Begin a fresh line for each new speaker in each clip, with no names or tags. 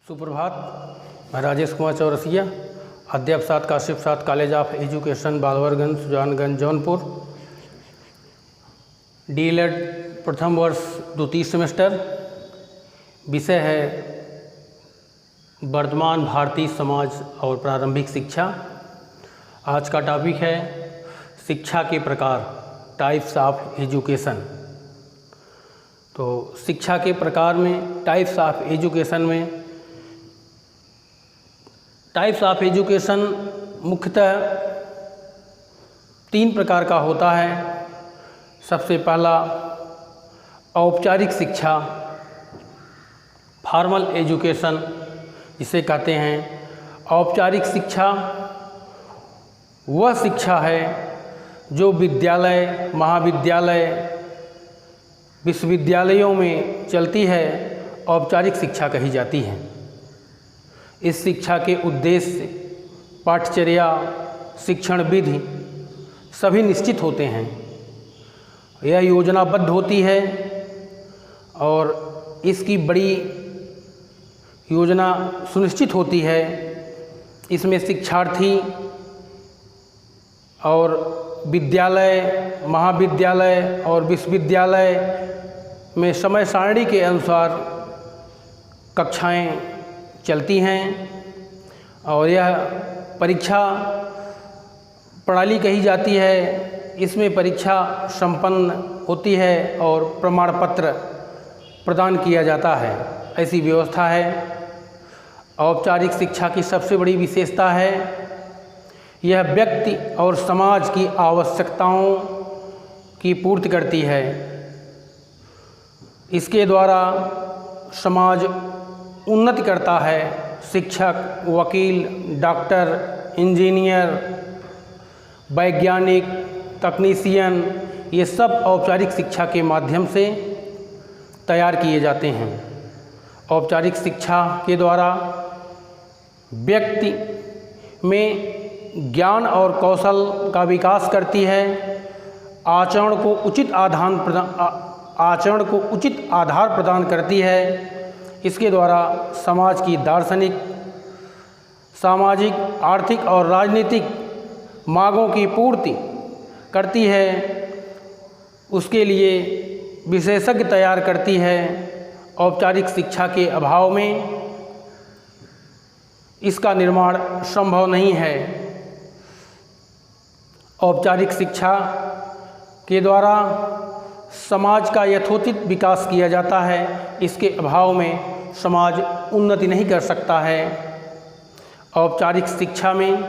सुप्रभात। मैं राजेश कुमार चौरसिया, अध्यापक सात काशिफ सात college of education Balwarganj Sujanganj Jaunpur. DElEd प्रथम वर्ष द्वितीय सेमेस्टर। विषय है वर्तमान भारतीय समाज और प्रारंभिक शिक्षा। आज का टॉपिक है शिक्षा के प्रकार, टाइप्स ऑफ एजुकेशन। तो शिक्षा के प्रकार में टाइप्स ऑफ एजुकेशन में टाइप्स ऑफ एजुकेशन मुख्यतः 3 प्रकार का होता है। सबसे पहला औपचारिक शिक्षा, फॉर्मल एजुकेशन जिसे कहते हैं। औपचारिक शिक्षा वह शिक्षा है जो विद्यालय, महाविद्यालय, विश्वविद्यालयों में चलती है, औपचारिक शिक्षा कही जाती है। इस शिक्षा के उद्देश्य, पाठचर्या, शिक्षण विधि सभी निश्चित होते हैं। यह योजनाबद्ध होती है और इसकी बड़ी योजना सुनिश्चित होती है। इसमें शिक्षार्थी और विद्यालय, महाविद्यालय और विश्वविद्यालय में समय सारणी के अनुसार कक्षाएं चलती हैं और यह परीक्षा प्रणाली कही जाती है। इसमें परीक्षा संपन्न होती है और प्रमाण पत्र प्रदान किया जाता है, ऐसी व्यवस्था है। औपचारिक शिक्षा की सबसे बड़ी विशेषता है यह व्यक्ति और समाज की आवश्यकताओं की पूर्ति करती है। इसके द्वारा समाज उन्नति करता है। शिक्षक, वकील, डॉक्टर, इंजीनियर, वैज्ञानिक, तकनीशियन, ये सब औपचारिक शिक्षा के माध्यम से तैयार किए जाते हैं। औपचारिक शिक्षा के द्वारा व्यक्ति में ज्ञान और कौशल का विकास करती है। आचरण को उचित आधार प्रदान करती है। इसके द्वारा समाज की दार्शनिक, सामाजिक, आर्थिक और राजनीतिक मांगों की पूर्ति करती है। उसके लिए विशेषज्ञ तैयार करती है। औपचारिक शिक्षा के अभाव में इसका निर्माण संभव नहीं है। औपचारिक शिक्षा के द्वारा समाज का यथोचित विकास किया जाता है। इसके अभाव में समाज उन्नति नहीं कर सकता है। औपचारिक शिक्षा में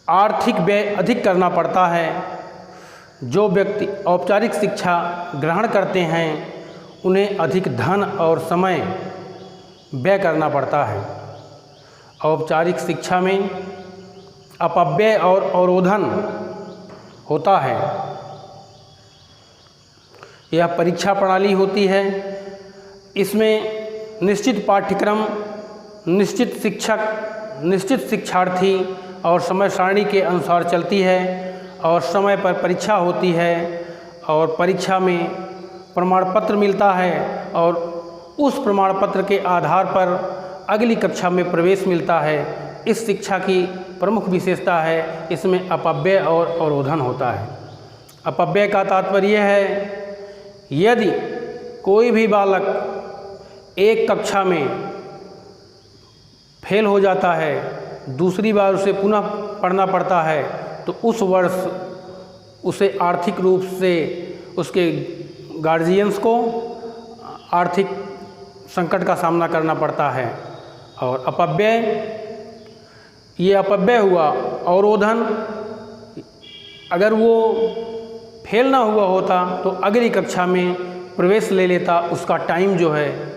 आर्थिक व्यय अधिक करना पड़ता है। जो व्यक्ति औपचारिक शिक्षा ग्रहण करते हैं उन्हें अधिक धन और समय व्यय करना पड़ता है। औपचारिक शिक्षा में अपव्यय और अवरोधन होता है। यह परीक्षा प्रणाली होती है। इसमें निश्चित पाठ्यक्रम, निश्चित शिक्षक, निश्चित शिक्षार्थी और समय सारणी के अनुसार चलती है और समय पर परीक्षा होती है और परीक्षा में प्रमाण पत्र मिलता है और उस प्रमाण पत्र के आधार पर अगली कक्षा में प्रवेश मिलता है। इस शिक्षा की प्रमुख विशेषता है इसमें अपव्यय और अवरोधन होता है। अपव्यय का तात्पर्य है यदि कोई भी बालक एक कक्षा में फेल हो जाता है, दूसरी बार उसे पुनः पढ़ना पड़ता है, तो उस वर्ष उसे आर्थिक रूप से उसके गार्जियंस को आर्थिक संकट का सामना करना पड़ता है। और अपव्यय, ये अपव्यय हुआ। अवरोधन, अगर वो फेल ना हुआ होता तो अगली कक्षा में प्रवेश ले लेता, उसका टाइम जो है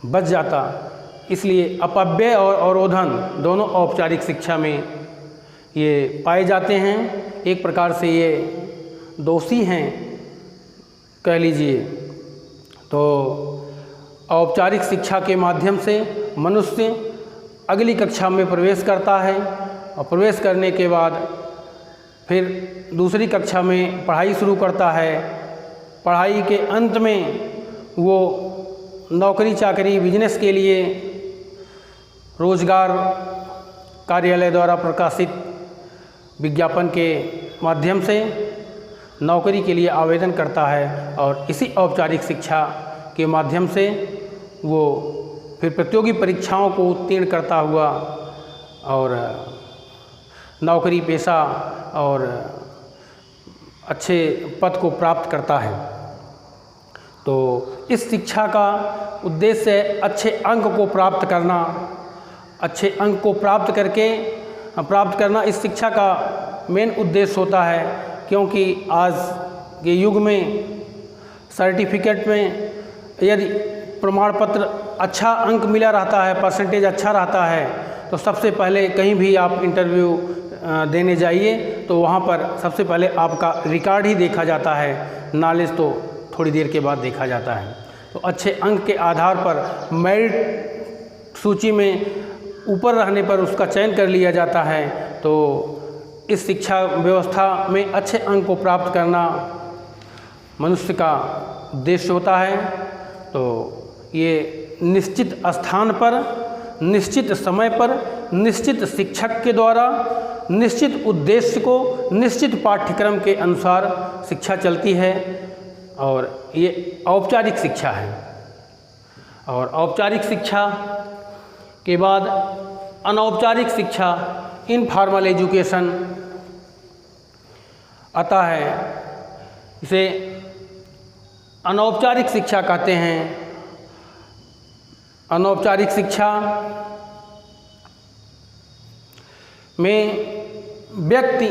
बच जाता। इसलिए अपव्यय और अवरोधन दोनों औपचारिक शिक्षा में ये पाए जाते हैं। एक प्रकार से ये दोषी हैं कह लीजिए। तो औपचारिक शिक्षा के माध्यम से मनुष्य अगली कक्षा में प्रवेश करता है और प्रवेश करने के बाद फिर दूसरी कक्षा में पढ़ाई शुरू करता है। पढ़ाई के अंत में वो नौकरी चाकरी बिजनेस के लिए रोजगार कार्यालय द्वारा प्रकाशित विज्ञापन के माध्यम से नौकरी के लिए आवेदन करता है और इसी औपचारिक शिक्षा के माध्यम से वो फिर प्रतियोगी परीक्षाओं को उत्तीर्ण करता हुआ और नौकरी पेशा और अच्छे पद को प्राप्त करता है। तो इस शिक्षा का उद्देश्य है अच्छे अंक को प्राप्त करना, अच्छे अंक को प्राप्त करना इस शिक्षा का मेन उद्देश्य होता है, क्योंकि आज के युग में सर्टिफिकेट में यदि प्रमाण पत्र अच्छा अंक मिला रहता है, परसेंटेज अच्छा रहता है, तो सबसे पहले कहीं भी आप इंटरव्यू देने जाइए तो वहाँ पर सबसे पहले आपका रिकॉर्ड ही देखा जाता है, नॉलेज तो थोड़ी देर के बाद देखा जाता है। तो अच्छे अंक के आधार पर मेरिट सूची में ऊपर रहने पर उसका चयन कर लिया जाता है। तो इस शिक्षा व्यवस्था में अच्छे अंक को प्राप्त करना मनुष्य का उद्देश्य होता है। तो ये निश्चित स्थान पर, निश्चित समय पर, निश्चित शिक्षक के द्वारा, निश्चित उद्देश्य को, निश्चित पाठ्यक्रम के अनुसार शिक्षा चलती है और ये औपचारिक शिक्षा है। और औपचारिक शिक्षा के बाद अनौपचारिक शिक्षा, इनफॉर्मल एजुकेशन आता है। इसे अनौपचारिक शिक्षा कहते हैं। अनौपचारिक शिक्षा में व्यक्ति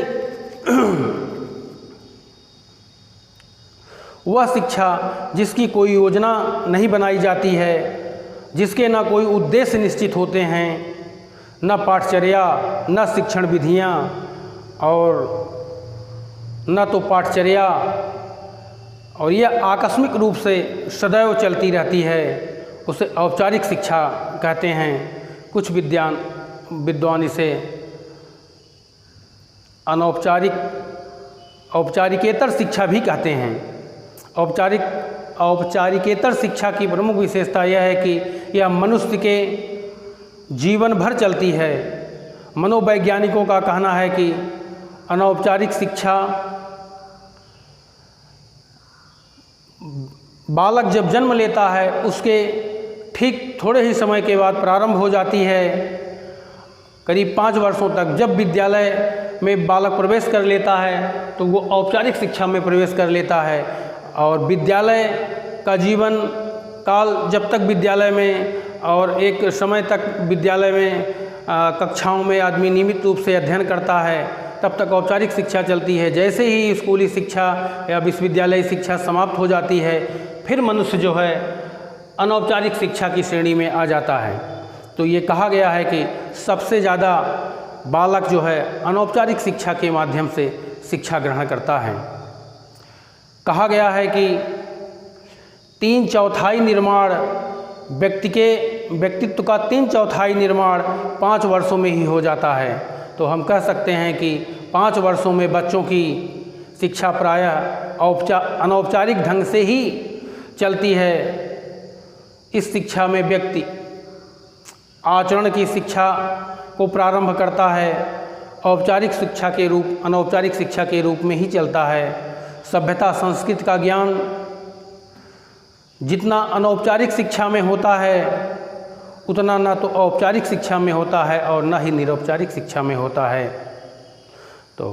वह शिक्षा जिसकी कोई योजना नहीं बनाई जाती है, जिसके ना कोई उद्देश्य निश्चित होते हैं, न पाठचर्या, न शिक्षण विधियाँ और न तो पाठचर्या, और यह आकस्मिक रूप से सदैव चलती रहती है, उसे औपचारिक शिक्षा कहते हैं। कुछ विद्वान इसे औपचारिकेतर शिक्षा भी कहते हैं। औपचारिकेतर शिक्षा की प्रमुख विशेषता यह है कि यह मनुष्य के जीवन भर चलती है। मनोवैज्ञानिकों का कहना है कि अनौपचारिक शिक्षा बालक जब जन्म लेता है उसके ठीक थोड़े ही समय के बाद प्रारंभ हो जाती है। करीब 5 वर्षों तक जब विद्यालय में बालक प्रवेश कर लेता है तो वो औपचारिक शिक्षा में प्रवेश कर लेता है। और विद्यालय का जीवन काल जब तक विद्यालय में और एक समय तक विद्यालय में कक्षाओं में आदमी नियमित रूप से अध्ययन करता है, तब तक औपचारिक शिक्षा चलती है। जैसे ही स्कूली शिक्षा या विश्वविद्यालय शिक्षा समाप्त हो जाती है, फिर मनुष्य जो है अनौपचारिक शिक्षा की श्रेणी में आ जाता है। तो ये कहा गया है कि सबसे ज़्यादा बालक जो है अनौपचारिक शिक्षा के माध्यम से शिक्षा ग्रहण करता है। कहा गया है कि 3/4 निर्माण व्यक्तित्व का 3/4 निर्माण 5 वर्षों में ही हो जाता है। तो हम कह सकते हैं कि 5 वर्षों में बच्चों की शिक्षा प्रायः अनौपचारिक ढंग से ही चलती है। इस शिक्षा में व्यक्ति आचरण की शिक्षा को प्रारंभ करता है, औपचारिक शिक्षा के रूप अनौपचारिक शिक्षा के रूप में ही चलता है। सभ्यता संस्कृति का ज्ञान जितना अनौपचारिक शिक्षा में होता है उतना ना तो औपचारिक शिक्षा में होता है और ना ही निरौपचारिक शिक्षा में होता है। तो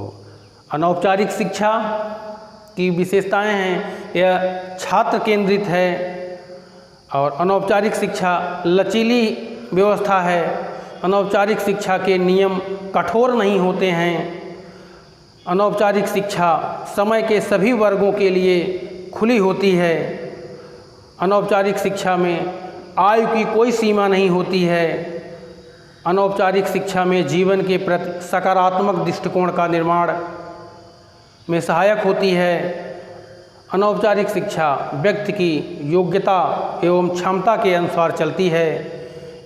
अनौपचारिक शिक्षा की विशेषताएं हैं, यह छात्र केंद्रित है और अनौपचारिक शिक्षा लचीली व्यवस्था है। अनौपचारिक शिक्षा के नियम कठोर नहीं होते हैं। अनौपचारिक शिक्षा समय के सभी वर्गों के लिए खुली होती है। अनौपचारिक शिक्षा में आयु की कोई सीमा नहीं होती है। अनौपचारिक शिक्षा में जीवन के प्रति सकारात्मक दृष्टिकोण का निर्माण में सहायक होती है। अनौपचारिक शिक्षा व्यक्ति की योग्यता एवं क्षमता के अनुसार चलती है।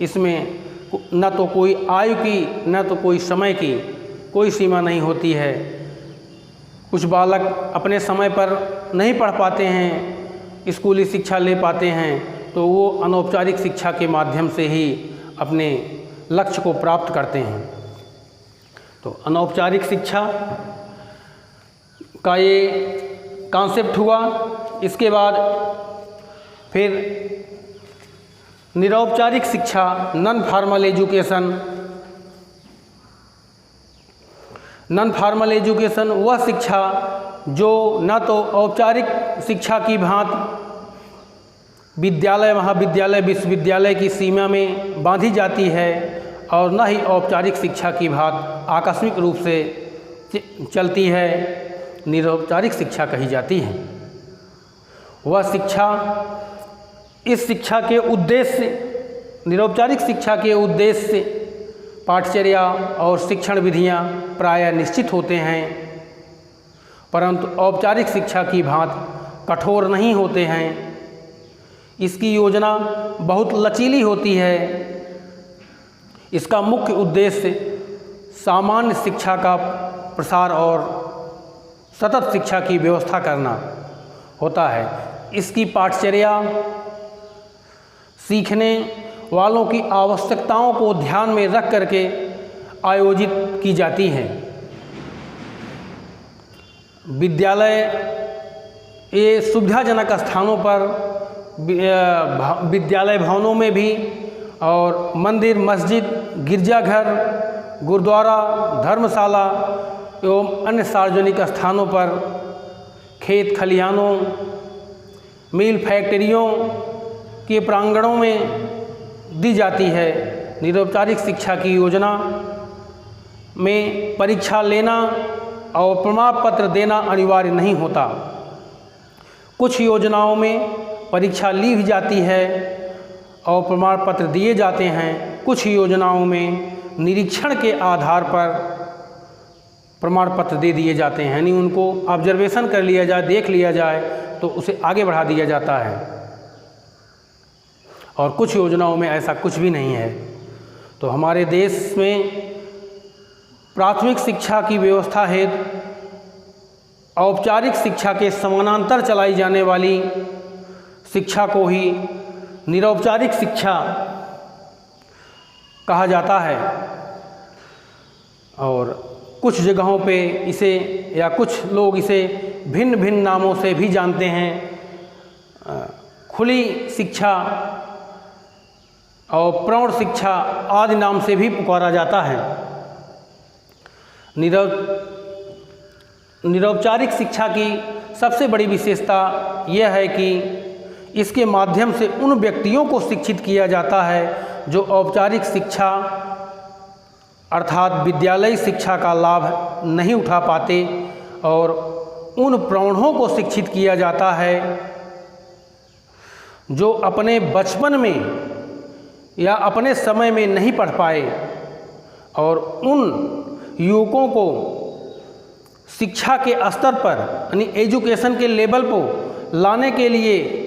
इसमें न तो कोई आयु की न तो कोई समय की कोई सीमा नहीं होती है। कुछ बालक अपने समय पर नहीं पढ़ पाते हैं, स्कूली शिक्षा ले पाते हैं, तो वो अनौपचारिक शिक्षा के माध्यम से ही अपने लक्ष्य को प्राप्त करते हैं। तो अनौपचारिक शिक्षा का ये कॉन्सेप्ट हुआ। इसके बाद फिर निरौपचारिक शिक्षा, non formal education. Non formal education वह शिक्षा जो न तो औपचारिक शिक्षा की भांति विद्यालय, महाविद्यालय, विश्वविद्यालय की सीमा में बांधी जाती है और न ही औपचारिक शिक्षा की भांति आकस्मिक रूप से चलती है, निरौपचारिक शिक्षा कही जाती है। वह शिक्षा, इस शिक्षा के उद्देश्य, निरौपचारिक शिक्षा के उद्देश्य पाठचर्या और शिक्षण विधियां प्रायः निश्चित होते हैं, परंतु औपचारिक शिक्षा की भांति कठोर नहीं होते हैं। इसकी योजना बहुत लचीली होती है। इसका मुख्य उद्देश्य सामान्य शिक्षा का प्रसार और सतत शिक्षा की व्यवस्था करना होता है। इसकी पाठचर्या सीखने वालों की आवश्यकताओं को ध्यान में रख करके आयोजित की जाती है। विद्यालय ये सुविधाजनक स्थानों पर, विद्यालय भवनों में भी और मंदिर, मस्जिद, गिरजाघर, गुरुद्वारा, धर्मशाला एवं अन्य सार्वजनिक स्थानों पर, खेत खलिहानों, मिल फैक्ट्रियों के प्रांगणों में दी जाती है। निरौपचारिक शिक्षा की योजना में परीक्षा लेना और प्रमाण पत्र देना अनिवार्य नहीं होता। कुछ योजनाओं में परीक्षा ली भी जाती है और प्रमाण पत्र दिए जाते हैं। कुछ योजनाओं में निरीक्षण के आधार पर प्रमाण पत्र दे दिए जाते हैं, यानी उनको ऑब्जर्वेशन कर लिया जाए, देख लिया जाए तो उसे आगे बढ़ा दिया जाता है। और कुछ योजनाओं में ऐसा कुछ भी नहीं है। तो हमारे देश में प्राथमिक शिक्षा की व्यवस्था हेतु औपचारिक शिक्षा के समानांतर चलाई जाने वाली शिक्षा को ही निरौपचारिक शिक्षा कहा जाता है। और कुछ जगहों पे इसे, या कुछ लोग इसे भिन्न भिन्न नामों से भी जानते हैं। खुली शिक्षा और प्रौढ़ शिक्षा आदि नाम से भी पुकारा जाता है। निरौपचारिक शिक्षा की सबसे बड़ी विशेषता यह है कि इसके माध्यम से उन व्यक्तियों को शिक्षित किया जाता है जो औपचारिक शिक्षा अर्थात विद्यालयी शिक्षा का लाभ नहीं उठा पाते, और उन प्रौढ़ों को शिक्षित किया जाता है जो अपने बचपन में या अपने समय में नहीं पढ़ पाए, और उन युवकों को शिक्षा के स्तर पर, यानी एजुकेशन के लेवल को लाने के लिए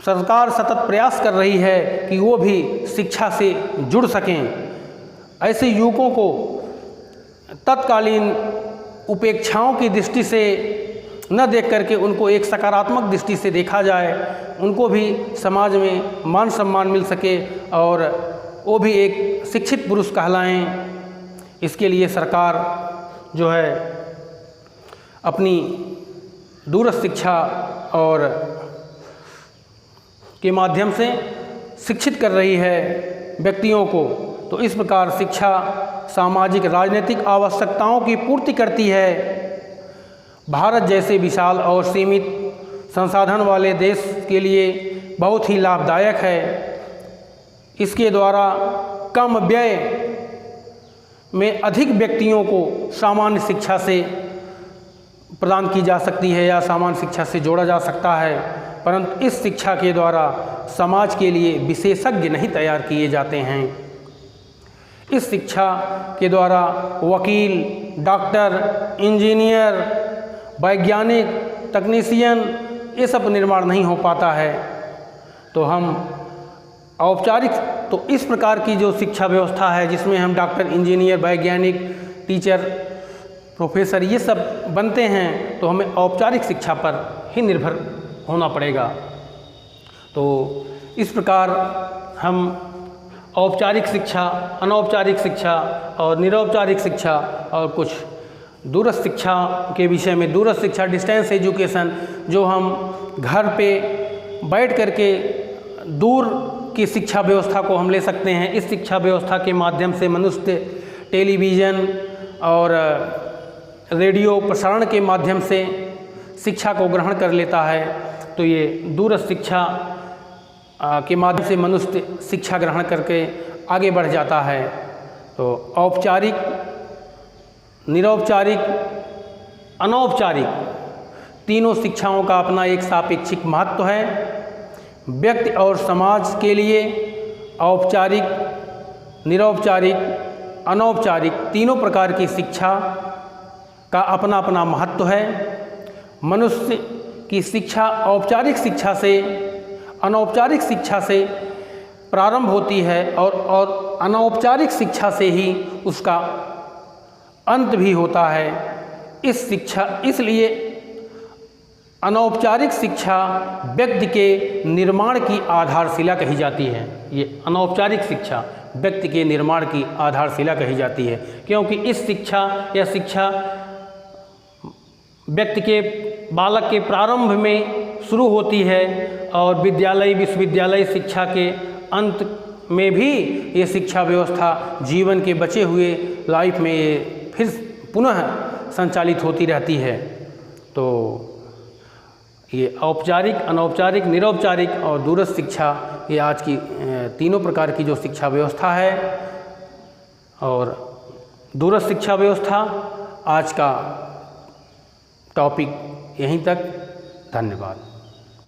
सरकार सतत प्रयास कर रही है कि वो भी शिक्षा से जुड़ सकें। ऐसे युवकों को तत्कालीन उपेक्षाओं की दृष्टि से न देख करके उनको एक सकारात्मक दृष्टि से देखा जाए, उनको भी समाज में मान सम्मान मिल सके और वो भी एक शिक्षित पुरुष कहलाएं। इसके लिए सरकार जो है अपनी दूरस्थ शिक्षा और के माध्यम से शिक्षित कर रही है व्यक्तियों को। तो इस प्रकार शिक्षा सामाजिक राजनीतिक आवश्यकताओं की पूर्ति करती है। भारत जैसे विशाल और सीमित संसाधन वाले देश के लिए बहुत ही लाभदायक है। इसके द्वारा कम व्यय में अधिक व्यक्तियों को सामान्य शिक्षा से प्रदान की जा सकती है या सामान्य शिक्षा से जोड़ा जा सकता है, परंतु इस शिक्षा के द्वारा समाज के लिए विशेषज्ञ नहीं तैयार किए जाते हैं। इस शिक्षा के द्वारा वकील, डॉक्टर, इंजीनियर, वैज्ञानिक, तकनीशियन ये सब निर्माण नहीं हो पाता है। तो हम औपचारिक, तो इस प्रकार की जो शिक्षा व्यवस्था है जिसमें हम डॉक्टर, इंजीनियर, वैज्ञानिक, टीचर, प्रोफेसर ये सब बनते हैं, तो हमें औपचारिक शिक्षा पर ही निर्भर होना पड़ेगा। तो इस प्रकार हम औपचारिक शिक्षा, अनौपचारिक शिक्षा और निरौपचारिक शिक्षा और कुछ दूरस्थ शिक्षा के विषय में, दूरस्थ शिक्षा डिस्टेंस एजुकेशन, जो हम घर पे बैठ कर के दूर की शिक्षा व्यवस्था को हम ले सकते हैं। इस शिक्षा व्यवस्था के माध्यम से मनुष्य टेलीविज़न और रेडियो प्रसारण के माध्यम से शिक्षा को ग्रहण कर लेता है। तो ये दूरस्थ शिक्षा के माध्यम से मनुष्य शिक्षा ग्रहण करके आगे बढ़ जाता है। तो औपचारिक, निरौपचारिक, अनौपचारिक तीनों शिक्षाओं का अपना एक सापेक्षिक महत्व है। व्यक्ति और समाज के लिए औपचारिक, निरौपचारिक, अनौपचारिक तीनों प्रकार की शिक्षा का अपना अपना महत्व है। मनुष्य की शिक्षा औपचारिक शिक्षा से, अनौपचारिक शिक्षा से प्रारंभ होती है और अनौपचारिक शिक्षा से ही उसका अंत भी होता है। इसलिए अनौपचारिक शिक्षा व्यक्ति के निर्माण की आधारशिला कही जाती है। ये अनौपचारिक शिक्षा व्यक्ति के निर्माण की आधारशिला कही जाती है, क्योंकि इस शिक्षा या शिक्षा व्यक्ति के, बालक के प्रारंभ में शुरू होती है और विद्यालय, विश्वविद्यालय शिक्षा के अंत में भी ये शिक्षा व्यवस्था जीवन के बचे हुए लाइफ में ये फिर पुनः संचालित होती रहती है। तो ये औपचारिक, अनौपचारिक, निरौपचारिक और दूरस्थ शिक्षा, ये आज की तीनों प्रकार की जो शिक्षा व्यवस्था है। और दूरस्थ शिक्षा व्यवस्था आज का टॉपिक यहीं तक। धन्यवाद।